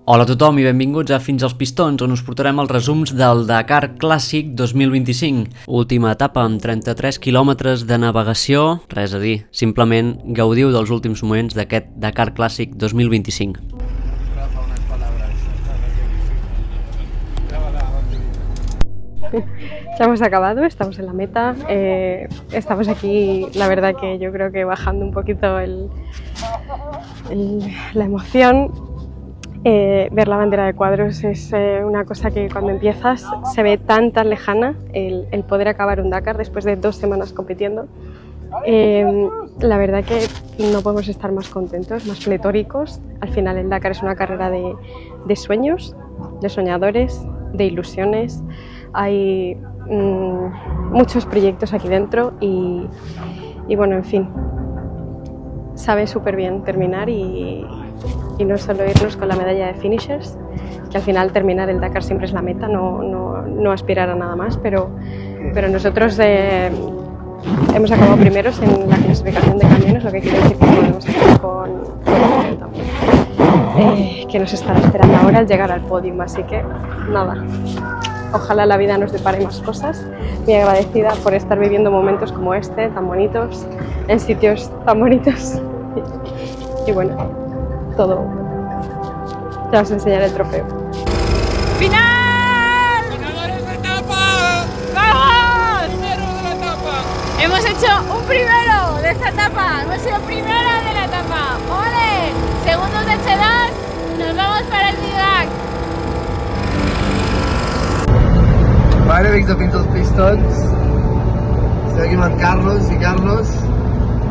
Hola a tothom i benvinguts a Fins als Pistons, on us portarem els resums del Dakar Clàssic 2025. Última etapa amb 33 quilòmetres de navegació, res a dir, simplement gaudiu dels últims moments d'aquest Dakar Clàssic 2025. Ya hemos acabado, estamos en la meta, estamos aquí, la verdad que yo creo que bajando un poquito la emoción. Ver la bandera de cuadros es una cosa que cuando empiezas se ve tan lejana, el poder acabar un Dakar después de 2 semanas compitiendo. La verdad que no podemos estar más contentos, más pletóricos. Al final el Dakar es una carrera de sueños, de soñadores, de ilusiones. Hay muchos proyectos aquí dentro y bueno, en fin, sabe súper bien terminar y no solo irnos con la medalla de finishers, que al final terminar el Dakar siempre es la meta, no aspirar a nada más, pero nosotros hemos acabado primeros en la clasificación de camiones, lo que quiere decir que podemos estar con el también, que nos estará esperando ahora al llegar al podium, así que nada, ojalá la vida nos depare más cosas. Muy agradecida por estar viviendo momentos como este, tan bonitos, en sitios tan bonitos y bueno, todo. Ya os enseñaré el trofeo. ¡Final! ¡Ganadores de etapa! ¡Vamos! ¡Primero de la etapa! Hemos hecho un primero de esta etapa. Hemos sido primera de la etapa. ¡Ole! Segundos de Chedas. Nos vamos para el Didac. Bueno, amics de Fins als Pistons, estem aquí amb en Carlos i Carlos.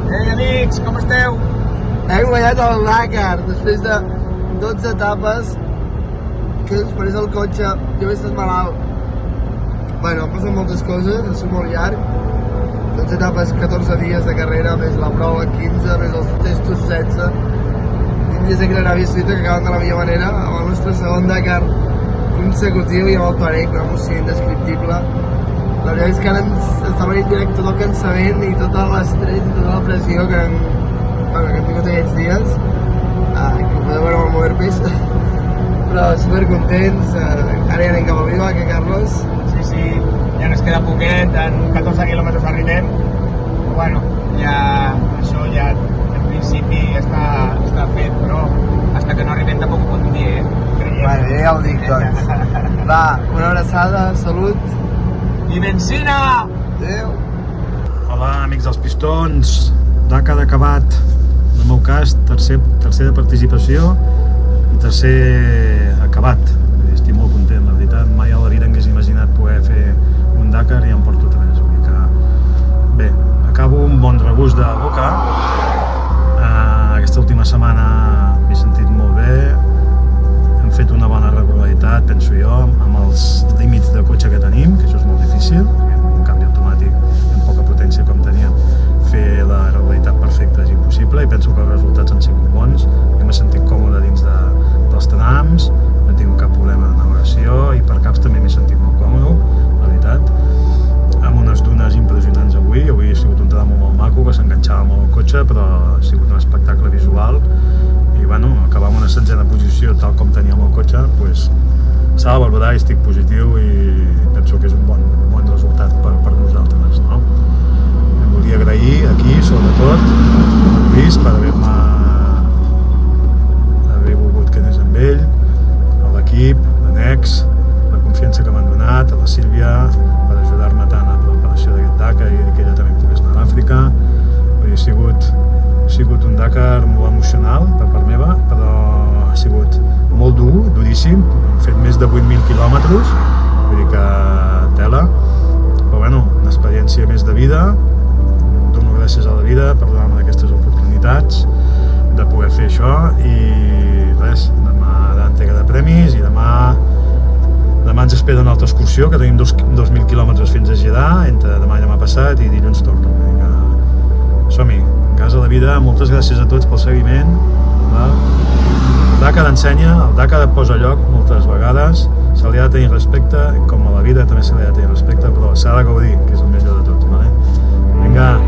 Ei, amics, com esteu? Hem guanyat el Dakar després de 12 etapes que ens pareix el cotxe. Jo he estat malalt. Bueno, han passat moltes coses, ha sigut molt llarg. 12 etapes, 14 dies de carrera, més la prova 15, més els testos 16. I ja sé que l'Aràbia Saudita que acaben de la millor manera, amb el nostre segon Dakar consecutiu i amb el Tuareg, una emoció indescriptible. La veritat és que ara està venint directe tot el cansament i tot l'estrès i tota la pressió que hem tingut aquests dies, que ho podeu veure amb el Moverpis, però supercontents. Ara ja anem cap a Viva, que Carlos? Sí, ja ens queda poquet, en 14 quilòmetres arribem. Bueno, ja això ja en principi està fet, però fins que no arribem tampoc ho podem dir, Bueno, ja ho dic, doncs. Va, una abraçada, salut. I benzina! Adéu. Hola, amics dels Pistons. Dakar acabat, en el meu cas, tercer de participació i tercer acabat. Estic molt content, la veritat. Mai a la vida hagués imaginat poder fer un Dakar i em porto 3. Vull dir que, bé, acabo un bon regust de boca. Aquesta última setmana m'he sentit molt bé. Hem fet una bona regularitat, penso jo, amb els límits de cotxe que tenim, que això és molt difícil, perquè amb un canvi automàtic amb poca potència com teníem, fer la regularitat perfecta és impossible i penso que els resultats han sigut bons. Jo m'he sentit còmode dins dels trams, no he tingut cap problema de navegació i per caps també m'he sentit molt còmode, la veritat. Amb unes dunes impressionants avui ha sigut un tram molt maco que s'enganxava molt el cotxe, però ha sigut un espectacle visual i bueno, acabar amb una 7ª posició tal com teníem el cotxe, doncs s'ha de valorar i estic positiu i penso que és un bon resultat per nosaltres, no? Em volia agrair aquí, sobretot, a Lluís per haver volgut que anés amb ell, a l'equip, l'Anex, la confiança que m'han donat, a la Sílvia, per ajudar-me tant a la preparació d'aquest Dakar i que ella també pogués anar a l'Àfrica. Ha sigut un Dakar molt emocional per part meva, però ha sigut molt dur, duríssim. Hem fet més de 8.000 quilòmetres, vull dir que tela. Però bueno, una experiència més de vida. Dono gràcies a la vida per donar-me aquestes oportunitats de poder fer això i res, demà entrega de premis i demà ens espera una altra excursió, que tenim 2.000 quilòmetres fins a Jeddah, entre demà i demà passat i dilluns torno. Vull dir que som-hi, en casa de la vida. Moltes gràcies a tots pel seguiment. El Dakar ensenya, el Dakar et posa a lloc moltes vegades, se li ha de tenir respecte, com a la vida també se li ha de tenir respecte, però s'ha de gaudir, que és el millor de tot. Vinga!